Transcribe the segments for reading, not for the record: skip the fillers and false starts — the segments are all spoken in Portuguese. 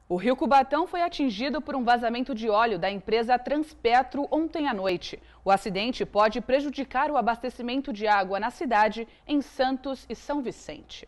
O Rio Cubatão foi atingido por um vazamento de óleo da empresa Transpetro ontem à noite. O acidente pode prejudicar o abastecimento de água na cidade, em Santos e São Vicente.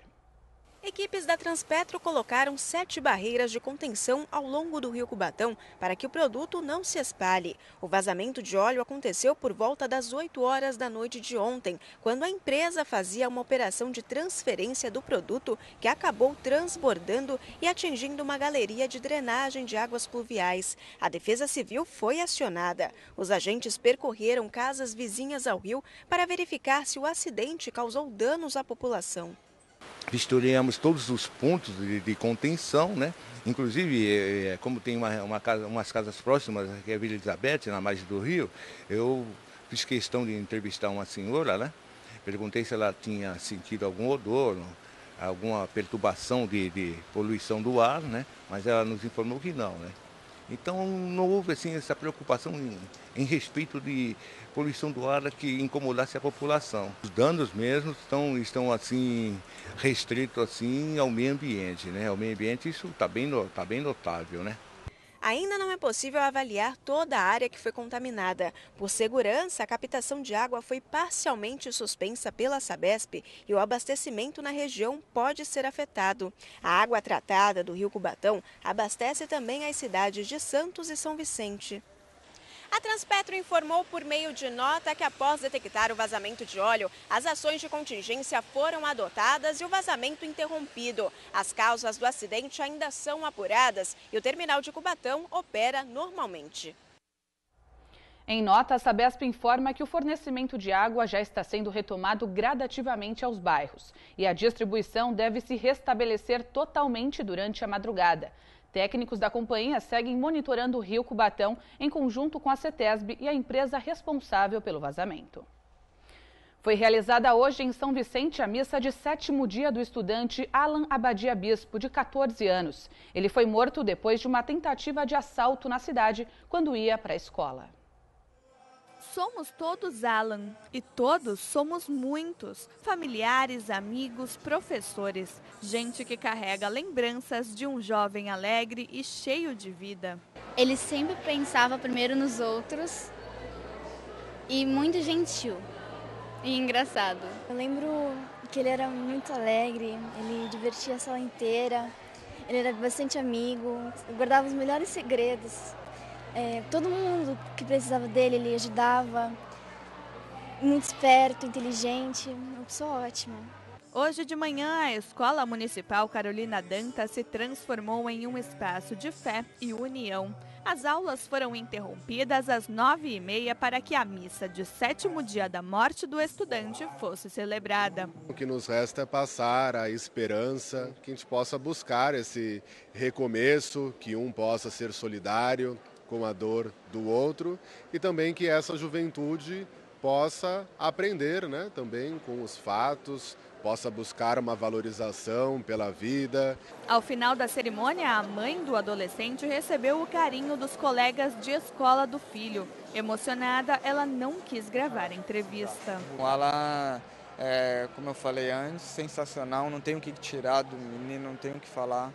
Equipes da Transpetro colocaram 7 barreiras de contenção ao longo do Rio Cubatão para que o produto não se espalhe. O vazamento de óleo aconteceu por volta das 8 horas da noite de ontem, quando a empresa fazia uma operação de transferência do produto que acabou transbordando e atingindo uma galeria de drenagem de águas pluviais. A Defesa Civil foi acionada. Os agentes percorreram casas vizinhas ao rio para verificar se o acidente causou danos à população. Vistoriamos todos os pontos de contenção, né? Inclusive, como tem umas casas próximas, que é a Vila Elizabeth, na margem do rio, eu fiz questão de entrevistar uma senhora, né? Perguntei se ela tinha sentido algum odor, alguma perturbação de poluição do ar, né? Mas ela nos informou que não, né? Então não houve assim, essa preocupação em respeito de poluição do ar que incomodasse a população. Os danos mesmo estão assim, restritos assim, ao meio ambiente, né? Ao meio ambiente isso está bem notável, né? Ainda não é possível avaliar toda a área que foi contaminada. Por segurança, a captação de água foi parcialmente suspensa pela Sabesp e o abastecimento na região pode ser afetado. A água tratada do Rio Cubatão abastece também as cidades de Santos e São Vicente. A Transpetro informou por meio de nota que após detectar o vazamento de óleo, as ações de contingência foram adotadas e o vazamento interrompido. As causas do acidente ainda são apuradas e o terminal de Cubatão opera normalmente. Em nota, a Sabesp informa que o fornecimento de água já está sendo retomado gradativamente aos bairros e a distribuição deve se restabelecer totalmente durante a madrugada. Técnicos da companhia seguem monitorando o Rio Cubatão em conjunto com a CETESB e a empresa responsável pelo vazamento. Foi realizada hoje em São Vicente a missa de 7º dia do estudante Alan Abadia Bispo, de 14 anos. Ele foi morto depois de uma tentativa de assalto na cidade quando ia para a escola. Somos todos Alan e todos somos muitos, familiares, amigos, professores, gente que carrega lembranças de um jovem alegre e cheio de vida. Ele sempre pensava primeiro nos outros e muito gentil e engraçado. Eu lembro que ele era muito alegre, ele divertia a sala inteira, ele era bastante amigo, guardava os melhores segredos. Todo mundo que precisava dele, ele ajudava, muito esperto, inteligente, uma pessoa ótima. Hoje de manhã, a Escola Municipal Carolina Dantas se transformou em um espaço de fé e união. As aulas foram interrompidas às 9h30 para que a missa de 7º dia da morte do estudante fosse celebrada. O que nos resta é passar a esperança, que a gente possa buscar esse recomeço, que um possa ser solidário com a dor do outro e também que essa juventude possa aprender, né, também com os fatos, possa buscar uma valorização pela vida. Ao final da cerimônia, a mãe do adolescente recebeu o carinho dos colegas de escola do filho. Emocionada, ela não quis gravar a entrevista. O Alan, como eu falei antes, sensacional, não tenho o que tirar do menino, não tenho o que falar.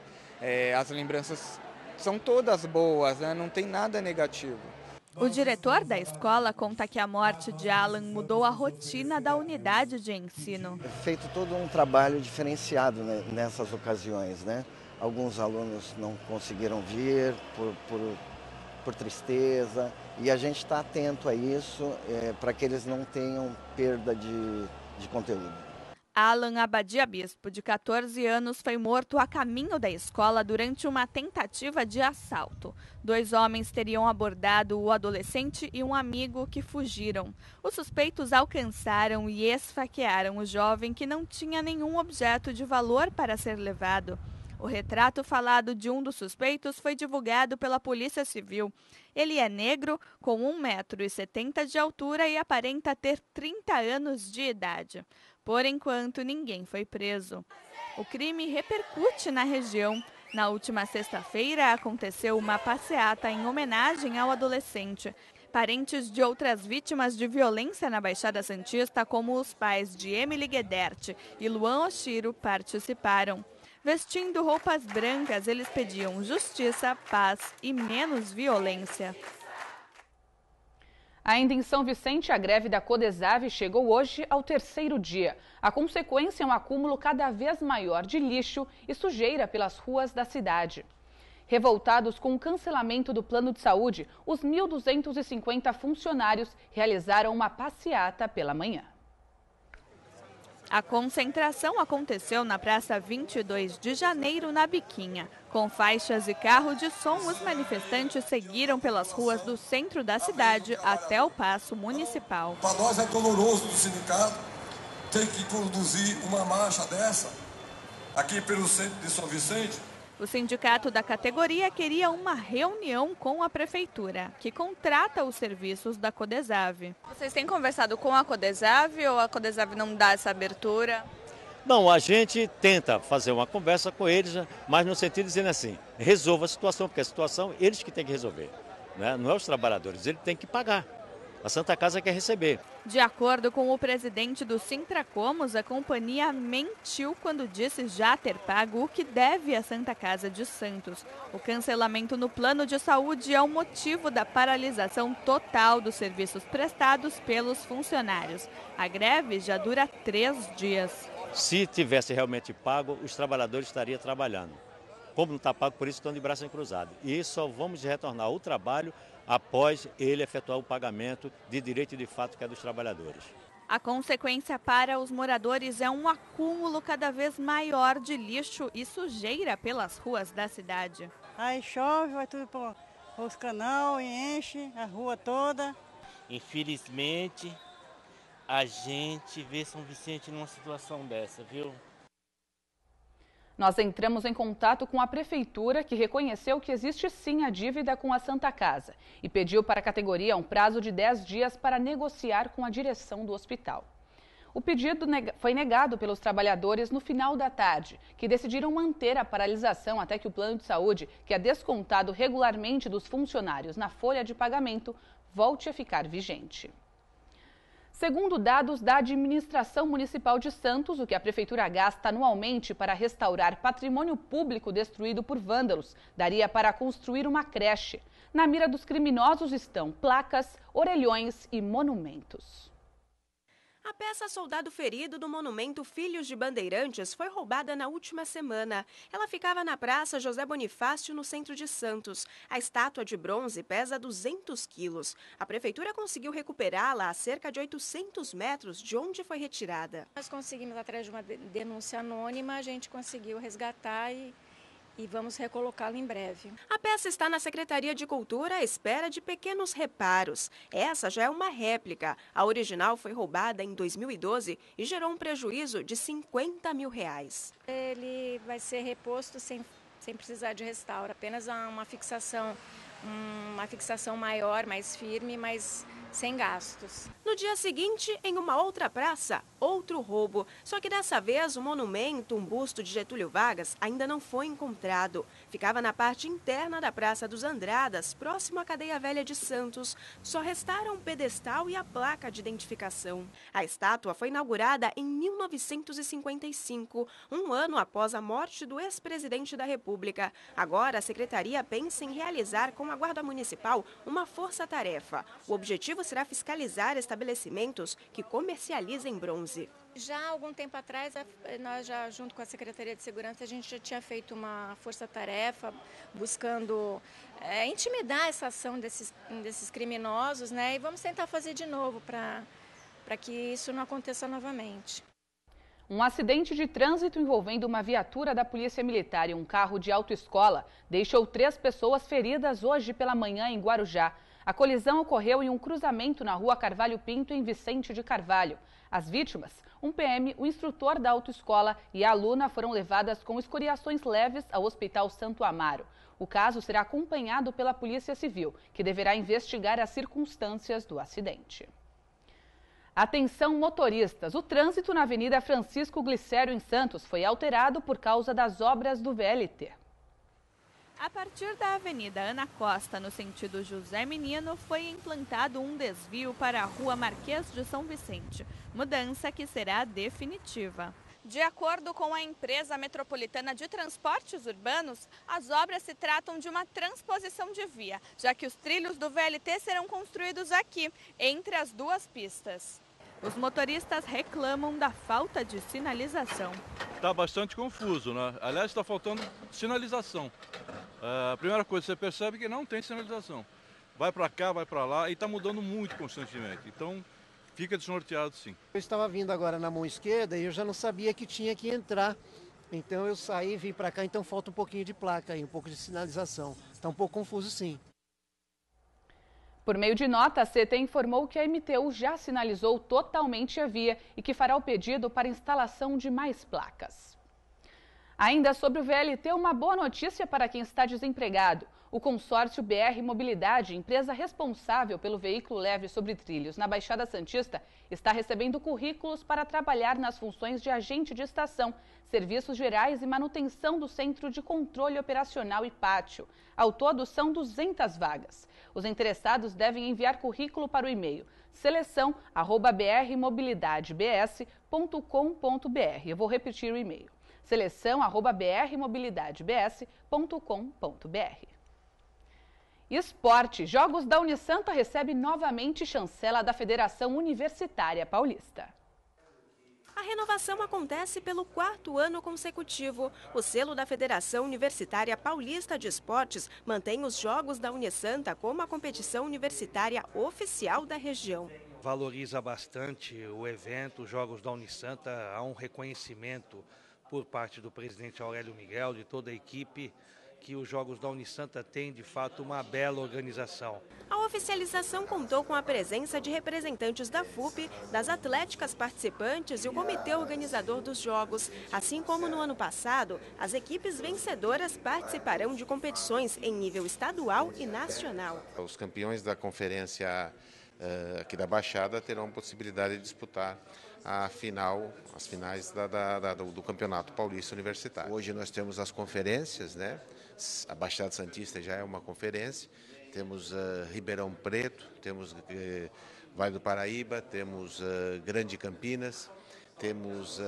As lembranças são todas boas, né? Não tem nada negativo. O diretor da escola conta que a morte de Alan mudou a rotina da unidade de ensino. É feito todo um trabalho diferenciado, né, nessas ocasiões, né? Alguns alunos não conseguiram vir por tristeza e a gente está atento a isso para que eles não tenham perda de conteúdo. Alan Abadia Bispo, de 14 anos, foi morto a caminho da escola durante uma tentativa de assalto. 2 homens teriam abordado o adolescente e um amigo que fugiram. Os suspeitos alcançaram e esfaquearam o jovem, que não tinha nenhum objeto de valor para ser levado. O retrato falado de um dos suspeitos foi divulgado pela Polícia Civil. Ele é negro, com 1,70 m de altura e aparenta ter 30 anos de idade. Por enquanto, ninguém foi preso. O crime repercute na região. Na última sexta-feira, aconteceu uma passeata em homenagem ao adolescente. Parentes de outras vítimas de violência na Baixada Santista, como os pais de Emily Guedert e Luan Oshiro, participaram. Vestindo roupas brancas, eles pediam justiça, paz e menos violência. Ainda em São Vicente, a greve da Codesave chegou hoje ao 3º dia. A consequência é um acúmulo cada vez maior de lixo e sujeira pelas ruas da cidade. Revoltados com o cancelamento do plano de saúde, os 1.250 funcionários realizaram uma passeata pela manhã. A concentração aconteceu na Praça 22 de Janeiro, na Biquinha. Com faixas e carro de som, os manifestantes seguiram pelas ruas do centro da cidade até o Paço Municipal. Para nós é doloroso do sindicato ter que conduzir uma marcha dessa aqui pelo centro de São Vicente. O sindicato da categoria queria uma reunião com a prefeitura, que contrata os serviços da Codesave. Vocês têm conversado com a Codesave ou a Codesave não dá essa abertura? Não, a gente tenta fazer uma conversa com eles, mas no sentido de dizendo assim, resolva a situação, porque a situação eles que têm que resolver, né? Não é os trabalhadores, eles têm que pagar. A Santa Casa quer receber. De acordo com o presidente do Sintracomos, a companhia mentiu quando disse já ter pago o que deve à Santa Casa de Santos. O cancelamento no plano de saúde é o motivo da paralisação total dos serviços prestados pelos funcionários. A greve já dura 3 dias. Se tivesse realmente pago, os trabalhadores estariam trabalhando. Como não está pago, por isso estão de braço cruzado. E só vamos retornar ao trabalho após ele efetuar o pagamento de direito e de fato que é dos trabalhadores. A consequência para os moradores é um acúmulo cada vez maior de lixo e sujeira pelas ruas da cidade. Aí chove, vai tudo para os canal e enche a rua toda. Infelizmente, a gente vê São Vicente numa situação dessa, viu? Nós entramos em contato com a prefeitura, que reconheceu que existe sim a dívida com a Santa Casa e pediu para a categoria um prazo de 10 dias para negociar com a direção do hospital. O pedido foi negado pelos trabalhadores no final da tarde, que decidiram manter a paralisação até que o plano de saúde, que é descontado regularmente dos funcionários na folha de pagamento, volte a ficar vigente. Segundo dados da Administração Municipal de Santos, o que a Prefeitura gasta anualmente para restaurar patrimônio público destruído por vândalos daria para construir uma creche. Na mira dos criminosos estão placas, orelhões e monumentos. A peça Soldado Ferido do monumento Filhos de Bandeirantes foi roubada na última semana. Ela ficava na Praça José Bonifácio, no centro de Santos. A estátua de bronze pesa 200 quilos. A prefeitura conseguiu recuperá-la a cerca de 800 metros de onde foi retirada. Nós conseguimos, através de uma denúncia anônima, a gente conseguiu resgatar e vamos recolocá-lo em breve. A peça está na Secretaria de Cultura à espera de pequenos reparos. Essa já é uma réplica. A original foi roubada em 2012 e gerou um prejuízo de R$50 mil. Ele vai ser reposto sem precisar de restauro, apenas uma fixação maior, mais firme, mas sem gastos. No dia seguinte, em uma outra praça, outro roubo. Só que dessa vez o monumento, um busto de Getúlio Vargas, ainda não foi encontrado. Ficava na parte interna da Praça dos Andradas, próximo à Cadeia Velha de Santos. Só restaram um pedestal e a placa de identificação. A estátua foi inaugurada em 1955, um ano após a morte do ex-presidente da República. Agora, a Secretaria pensa em realizar com a Guarda Municipal uma força-tarefa. O objetivo será fiscalizar estabelecimentos que comercializem bronze. Já há algum tempo atrás, nós já junto com a Secretaria de Segurança, a gente já tinha feito uma força-tarefa buscando intimidar essa ação desses criminosos, né? E vamos tentar fazer de novo para que isso não aconteça novamente. Um acidente de trânsito envolvendo uma viatura da Polícia Militar e um carro de autoescola deixou 3 pessoas feridas hoje pela manhã em Guarujá. A colisão ocorreu em um cruzamento na rua Carvalho Pinto, em Vicente de Carvalho. As vítimas, um PM, o instrutor da autoescola e a aluna foram levadas com escoriações leves ao Hospital Santo Amaro. O caso será acompanhado pela Polícia Civil, que deverá investigar as circunstâncias do acidente. Atenção motoristas, o trânsito na Avenida Francisco Glicério, em Santos, foi alterado por causa das obras do VLT. A partir da Avenida Ana Costa, no sentido José Menino, foi implantado um desvio para a Rua Marquês de São Vicente, mudança que será definitiva. De acordo com a empresa metropolitana de transportes urbanos, as obras se tratam de uma transposição de via, já que os trilhos do VLT serão construídos aqui, entre as duas pistas. Os motoristas reclamam da falta de sinalização. Está bastante confuso, né? Aliás, está faltando sinalização. A primeira coisa que você percebe é que não tem sinalização. Vai para cá, vai para lá e está mudando muito constantemente. Então, fica desnorteado, sim. Eu estava vindo agora na mão esquerda e eu já não sabia que tinha que entrar. Então eu saí e vim para cá, então falta um pouquinho de placa aí, um pouco de sinalização. Está um pouco confuso, sim. Por meio de nota, a CT informou que a MTU já sinalizou totalmente a via e que fará o pedido para instalação de mais placas. Ainda sobre o VLT, uma boa notícia para quem está desempregado. O consórcio BR Mobilidade, empresa responsável pelo veículo leve sobre trilhos na Baixada Santista, está recebendo currículos para trabalhar nas funções de agente de estação, serviços gerais e manutenção do centro de controle operacional e pátio. Ao todo, são 200 vagas. Os interessados devem enviar currículo para o e-mail seleção@brmobilidadebs.com.br. Eu vou repetir o e-mail: seleção@brmobilidadebs.com.br. Esporte. Jogos da Unisanta recebe novamente chancela da Federação Universitária Paulista. A renovação acontece pelo 4º ano consecutivo. O selo da Federação Universitária Paulista de Esportes mantém os Jogos da Unisanta como a competição universitária oficial da região. Valoriza bastante o evento, os Jogos da Unisanta. Há um reconhecimento por parte do presidente Aurélio Miguel, de toda a equipe, que os Jogos da Unisanta têm, de fato, uma bela organização. A oficialização contou com a presença de representantes da FUP, das atléticas participantes e o comitê organizador dos Jogos. Assim como no ano passado, as equipes vencedoras participarão de competições em nível estadual e nacional. Os campeões da conferência aqui da Baixada terão possibilidade de disputar as finais do Campeonato Paulista Universitário. Hoje nós temos as conferências, né? A Baixada Santista já é uma conferência, temos Ribeirão Preto, temos Vale do Paraíba, temos Grande Campinas, temos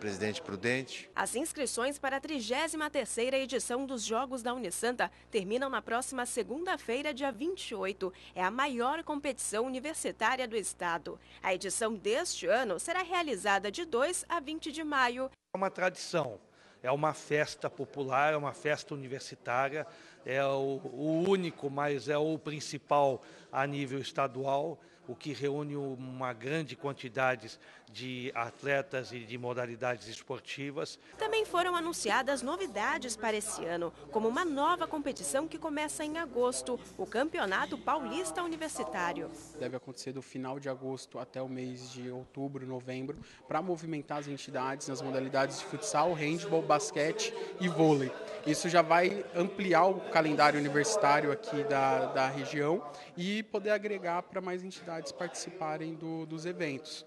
Presidente Prudente. As inscrições para a 33ª edição dos Jogos da Unisanta terminam na próxima segunda-feira, dia 28. É a maior competição universitária do estado. A edição deste ano será realizada de 2 a 20 de maio. É uma tradição, é uma festa popular, é uma festa universitária, é o único, mas é o principal a nível estadual, o que reúne uma grande quantidade de atletas e de modalidades esportivas. Também foram anunciadas novidades para esse ano, como uma nova competição que começa em agosto, o Campeonato Paulista Universitário. Deve acontecer do final de agosto até o mês de outubro, novembro, para movimentar as entidades nas modalidades de futsal, handebol, basquete e vôlei. Isso já vai ampliar o calendário universitário aqui da região e poder agregar para mais entidades participarem dos eventos.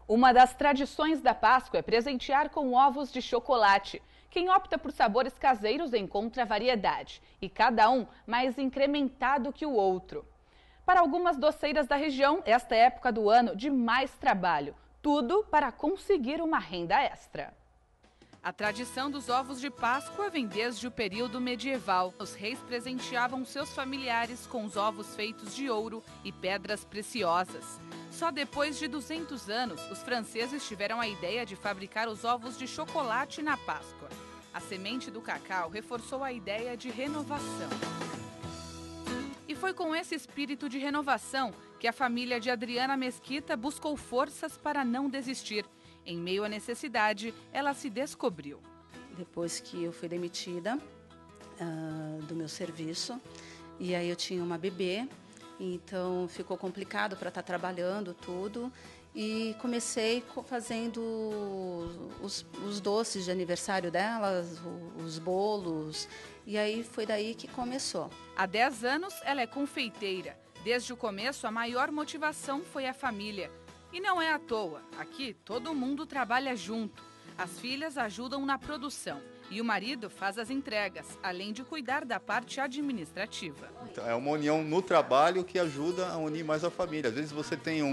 Uma das tradições da Páscoa é presentear com ovos de chocolate. Quem opta por sabores caseiros encontra variedade, e cada um mais incrementado que o outro. Para algumas doceiras da região, esta é a época do ano de mais trabalho. Tudo para conseguir uma renda extra. A tradição dos ovos de Páscoa vem desde o período medieval. Os reis presenteavam seus familiares com os ovos feitos de ouro e pedras preciosas. Só depois de 200 anos, os franceses tiveram a ideia de fabricar os ovos de chocolate na Páscoa. A semente do cacau reforçou a ideia de renovação. E foi com esse espírito de renovação que a família de Adriana Mesquita buscou forças para não desistir. Em meio à necessidade, ela se descobriu. Depois que eu fui demitida do meu serviço, e aí eu tinha uma bebê, então ficou complicado para estar trabalhando tudo, e comecei fazendo os doces de aniversário delas, os bolos, e aí foi daí que começou. Há 10 anos, ela é confeiteira. Desde o começo, a maior motivação foi a família. E não é à toa, aqui todo mundo trabalha junto. As filhas ajudam na produção e o marido faz as entregas, além de cuidar da parte administrativa. É uma união no trabalho que ajuda a unir mais a família. Às vezes você tem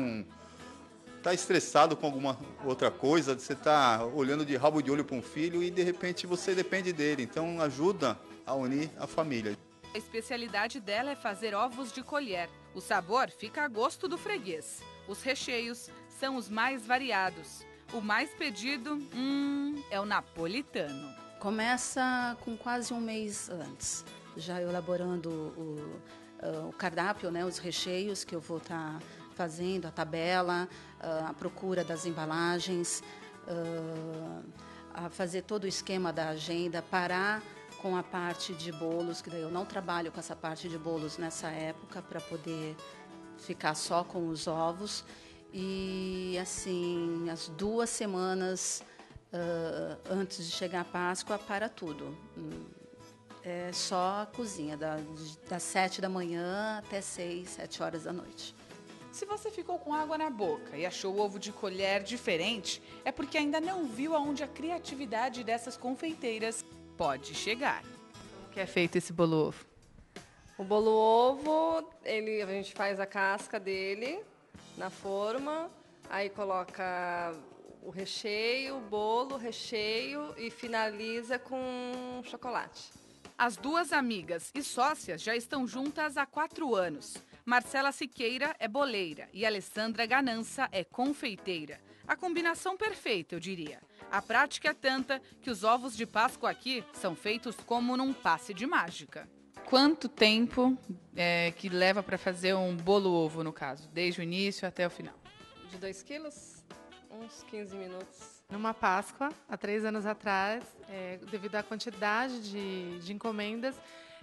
está estressado com alguma outra coisa, você está olhando de rabo de olho para um filho e de repente você depende dele. Então ajuda a unir a família. A especialidade dela é fazer ovos de colher. O sabor fica a gosto do freguês. Os recheios são os mais variados. O mais pedido, é o napolitano. Começa com quase um mês antes, já elaborando o cardápio, né, os recheios que eu vou estar fazendo, a tabela, a procura das embalagens, a fazer todo o esquema da agenda, parar com a parte de bolos, que daí eu não trabalho com essa parte de bolos nessa época, para poder ficar só com os ovos. E, assim, as 2 semanas antes de chegar a Páscoa, para tudo. É só a cozinha, das 7 da manhã até 6, 7 horas da noite. Se você ficou com água na boca e achou o ovo de colher diferente, é porque ainda não viu aonde a criatividade dessas confeiteiras pode chegar. Como que é feito esse bolo ovo? O bolo ovo, a gente faz a casca dele na forma, aí coloca o recheio, o bolo, o recheio e finaliza com chocolate. As 2 amigas e sócias já estão juntas há 4 anos. Marcela Siqueira é boleira e Alessandra Ganança é confeiteira. A combinação perfeita, eu diria. A prática é tanta que os ovos de Páscoa aqui são feitos como num passe de mágica. Quanto tempo que leva para fazer um bolo ovo, no caso? Desde o início até o final? De 2 quilos, uns 15 minutos. Numa Páscoa, há 3 anos atrás, devido à quantidade de encomendas,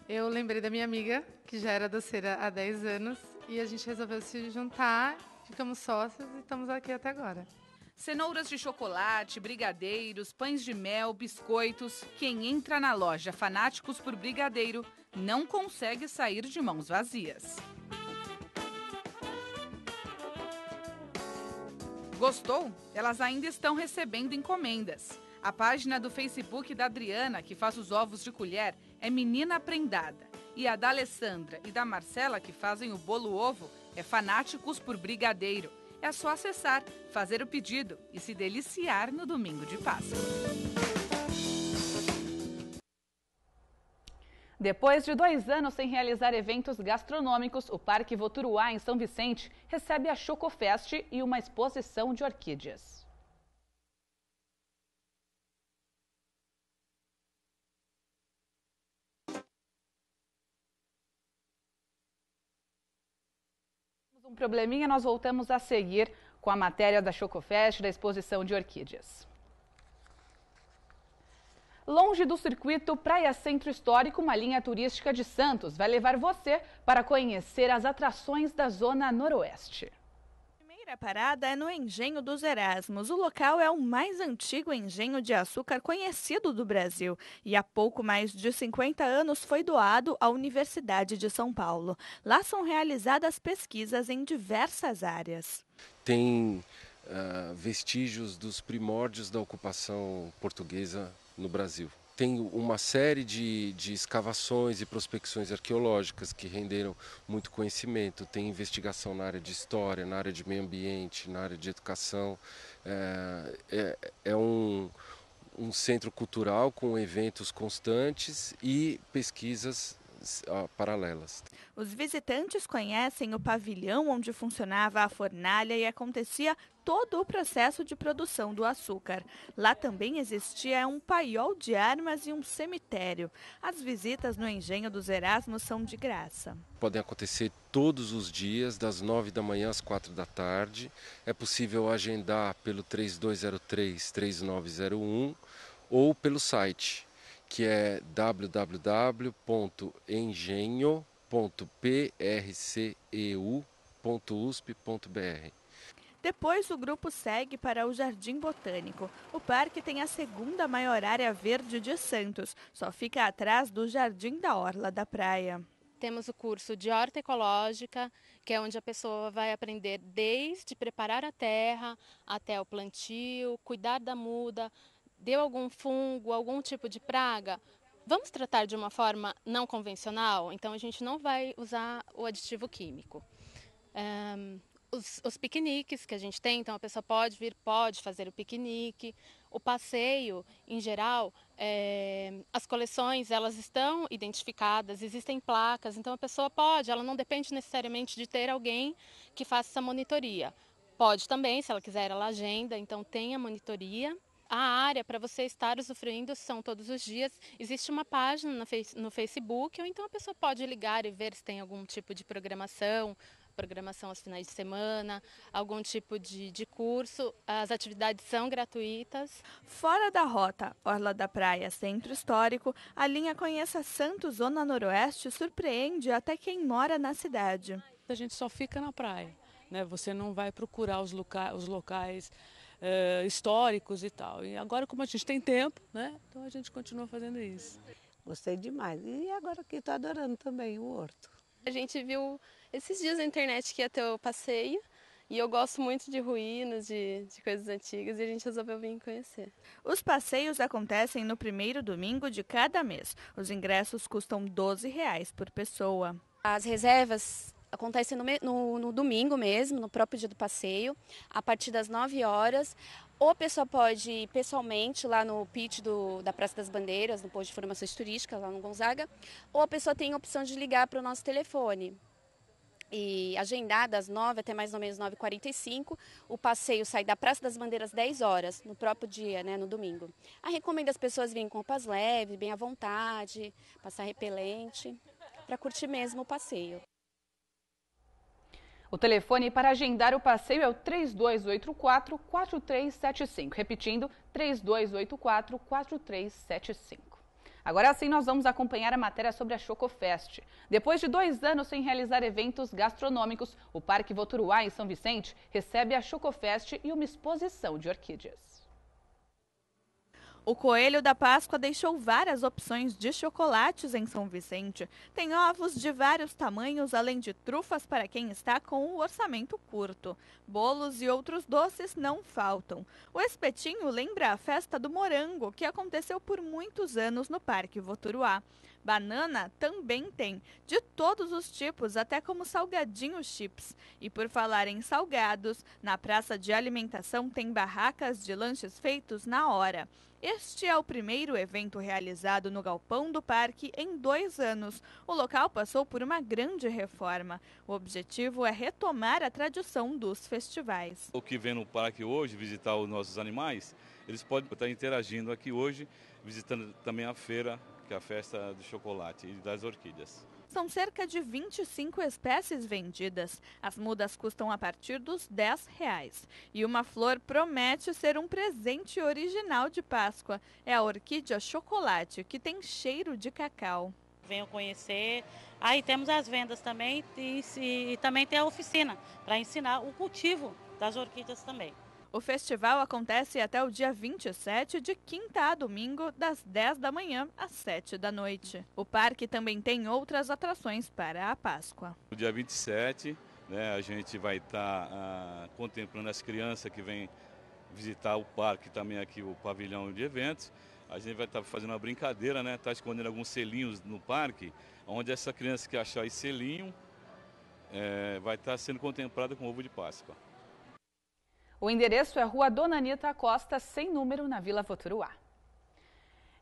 eu lembrei da minha amiga, que já era doceira há 10 anos, e a gente resolveu se juntar, ficamos sócios e estamos aqui até agora. Cenouras de chocolate, brigadeiros, pães de mel, biscoitos. Quem entra na loja Fanáticos por Brigadeiro não consegue sair de mãos vazias. Gostou? Elas ainda estão recebendo encomendas. A página do Facebook da Adriana, que faz os ovos de colher, é Menina Prendada. E a da Alessandra e da Marcela, que fazem o bolo ovo, é Fanáticos por Brigadeiro. É só acessar, fazer o pedido e se deliciar no domingo de Páscoa. Depois de 2 anos sem realizar eventos gastronômicos, o Parque Voturuá, em São Vicente, recebe a Chocofest e uma exposição de orquídeas. Um probleminha, nós voltamos a seguir com a matéria da Chocofest, da exposição de orquídeas. Longe do circuito Praia Centro Histórico, uma linha turística de Santos vai levar você para conhecer as atrações da Zona Noroeste. A primeira parada é no Engenho dos Erasmos. O local é o mais antigo engenho de açúcar conhecido do Brasil e há pouco mais de 50 anos foi doado à Universidade de São Paulo. Lá são realizadas pesquisas em diversas áreas. Tem vestígios dos primórdios da ocupação portuguesa no Brasil. Tem uma série de escavações e prospecções arqueológicas que renderam muito conhecimento. Tem investigação na área de história, na área de meio ambiente, na área de educação. É um centro cultural com eventos constantes e pesquisas paralelas. Os visitantes conhecem o pavilhão onde funcionava a fornalha e acontecia todo o processo de produção do açúcar. Lá também existia um paiol de armas e um cemitério. As visitas no Engenho dos Erasmos são de graça. Podem acontecer todos os dias, das 9 da manhã às 4 da tarde. É possível agendar pelo 3203-3901 ou pelo site, que é www.engenho.prceu.usp.br. Depois, o grupo segue para o Jardim Botânico. O parque tem a segunda maior área verde de Santos. Só fica atrás do Jardim da Orla da Praia. Temos o curso de horta ecológica, que é onde a pessoa vai aprender desde preparar a terra até o plantio, cuidar da muda. Deu algum fungo, algum tipo de praga? Vamos tratar de uma forma não convencional? Então a gente não vai usar o aditivo químico. Os piqueniques que a gente tem, então a pessoa pode vir, pode fazer o piquenique. O passeio, em geral, as coleções, elas estão identificadas, existem placas, então a pessoa pode, ela não depende necessariamente de ter alguém que faça essa monitoria. Pode também, se ela quiser, ela agenda, então tem a monitoria. A área para você estar usufruindo são todos os dias. Existe uma página no Facebook, ou então a pessoa pode ligar e ver se tem algum tipo de programação aos finais de semana, algum tipo de curso. As atividades são gratuitas. Fora da rota, Orla da Praia, Centro Histórico, a linha Conheça Santos, Zona Noroeste, surpreende até quem mora na cidade. A gente só fica na praia, né? Você não vai procurar os locais históricos e tal. E agora, como a gente tem tempo, né? Então a gente continua fazendo isso. Gostei demais. E agora aqui estou adorando também o horto. A gente viu esses dias na internet que ia ter o passeio e eu gosto muito de ruínas, de coisas antigas, e a gente resolveu vir conhecer. Os passeios acontecem no primeiro domingo de cada mês. Os ingressos custam R$ 12 por pessoa. As reservas acontecem no domingo mesmo, no próprio dia do passeio, a partir das 9 horas. Ou a pessoa pode ir pessoalmente lá no pitch da Praça das Bandeiras, no posto de informações turísticas, lá no Gonzaga, ou a pessoa tem a opção de ligar para o nosso telefone. E agendar das 9 até mais ou menos 9h45, o passeio sai da Praça das Bandeiras 10 horas, no próprio dia, né, no domingo. Aí recomendo as pessoas virem com roupas leves, bem à vontade, passar repelente, para curtir mesmo o passeio. O telefone para agendar o passeio é o 3284-4375. Repetindo, 3284-4375. Agora sim, nós vamos acompanhar a matéria sobre a Chocofest. Depois de 2 anos sem realizar eventos gastronômicos, o Parque Voturuá, em São Vicente, recebe a Chocofest e uma exposição de orquídeas. O Coelho da Páscoa deixou várias opções de chocolates em São Vicente. Tem ovos de vários tamanhos, além de trufas para quem está com o orçamento curto. Bolos e outros doces não faltam. O espetinho lembra a festa do morango, que aconteceu por muitos anos no Parque Voturuá. Banana também tem, de todos os tipos, até como salgadinho chips. E por falar em salgados, na praça de alimentação tem barracas de lanches feitos na hora. Este é o primeiro evento realizado no galpão do parque em 2 anos. O local passou por uma grande reforma. O objetivo é retomar a tradição dos festivais. O que vem no parque hoje, visitar os nossos animais, eles podem estar interagindo aqui hoje, visitando também a feira, que é a festa do chocolate e das orquídeas. São cerca de 25 espécies vendidas. As mudas custam a partir dos R$10. E uma flor promete ser um presente original de Páscoa. É a orquídea chocolate, que tem cheiro de cacau. Venham conhecer. Aí temos as vendas também e também tem a oficina para ensinar o cultivo das orquídeas também. O festival acontece até o dia 27, de quinta a domingo, das 10 da manhã às 7 da noite. O parque também tem outras atrações para a Páscoa. No dia 27, né, a gente vai estar contemplando as crianças que vêm visitar o parque, também aqui o pavilhão de eventos. A gente vai estar fazendo uma brincadeira, né, tá escondendo alguns selinhos no parque, onde essa criança que achar esse selinho vai estar sendo contemplada com ovo de Páscoa. O endereço é Rua Dona Anita Costa, sem número, na Vila Voturuá.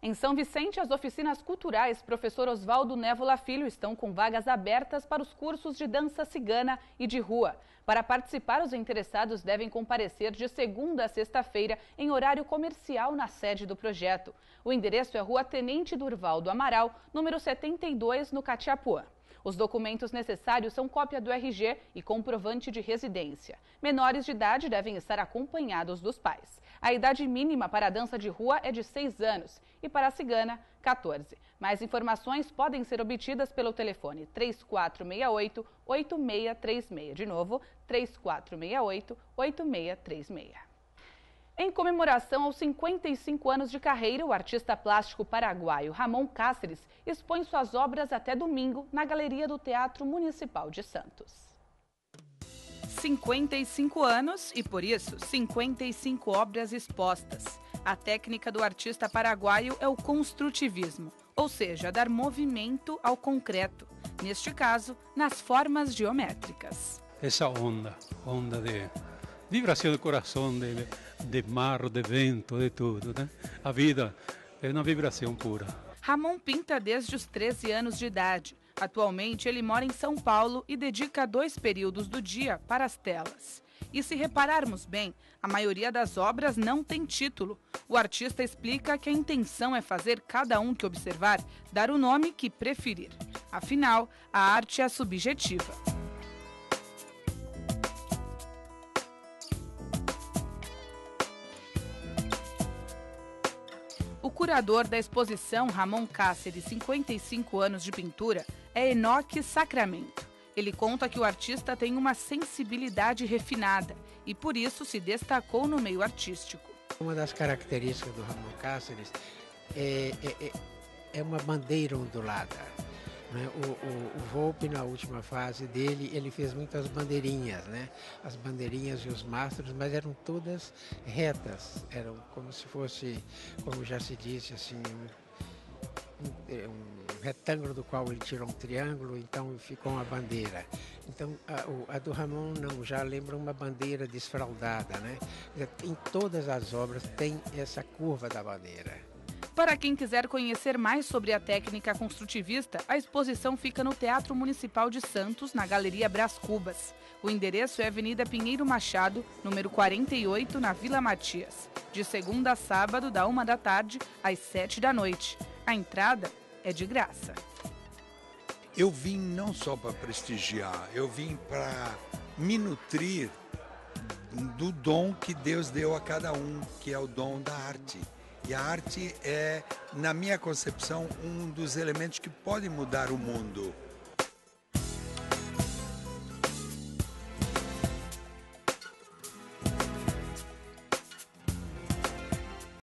Em São Vicente, as oficinas culturais Professor Oswaldo Névola Filho estão com vagas abertas para os cursos de dança cigana e de rua. Para participar, os interessados devem comparecer de segunda a sexta-feira em horário comercial na sede do projeto. O endereço é Rua Tenente Durval do Amaral, número 72, no Catiapuã. Os documentos necessários são cópia do RG e comprovante de residência. Menores de idade devem estar acompanhados dos pais. A idade mínima para a dança de rua é de 6 anos e para a cigana, 14. Mais informações podem ser obtidas pelo telefone 3468-8636. De novo, 3468-8636. Em comemoração aos 55 anos de carreira, o artista plástico paraguaio Ramon Cáceres expõe suas obras até domingo na Galeria do Teatro Municipal de Santos. 55 anos e, por isso, 55 obras expostas. A técnica do artista paraguaio é o construtivismo, ou seja, dar movimento ao concreto, neste caso, nas formas geométricas. essa onda de vibração do coração, de mar, de vento, de tudo, né? A vida é uma vibração pura. Ramon pinta desde os 13 anos de idade. Atualmente, ele mora em São Paulo e dedica 2 períodos do dia para as telas. E se repararmos bem, a maioria das obras não tem título. O artista explica que a intenção é fazer cada um que observar dar o nome que preferir. Afinal, a arte é subjetiva. O curador da exposição Ramon Cáceres, 55 anos de pintura, é Enoque Sacramento. Ele conta que o artista tem uma sensibilidade refinada e por isso se destacou no meio artístico. Uma das características do Ramon Cáceres é uma bandeira ondulada. Né? O Volpi, na última fase dele, ele fez muitas bandeirinhas, né? As bandeirinhas e os mastros, mas eram todas retas, eram como se fosse, como já se disse, assim, um retângulo do qual ele tirou um triângulo, então ficou uma bandeira. Então a do Ramon não, já lembra uma bandeira desfraldada, né? Em todas as obras tem essa curva da bandeira. Para quem quiser conhecer mais sobre a técnica construtivista, a exposição fica no Teatro Municipal de Santos, na Galeria Brás Cubas. O endereço é Avenida Pinheiro Machado, número 48, na Vila Matias, de segunda a sábado, da 13h às 19h. A entrada é de graça. Eu vim não só para prestigiar, eu vim para me nutrir do dom que Deus deu a cada um, que é o dom da arte. E a arte é, na minha concepção, um dos elementos que pode mudar o mundo.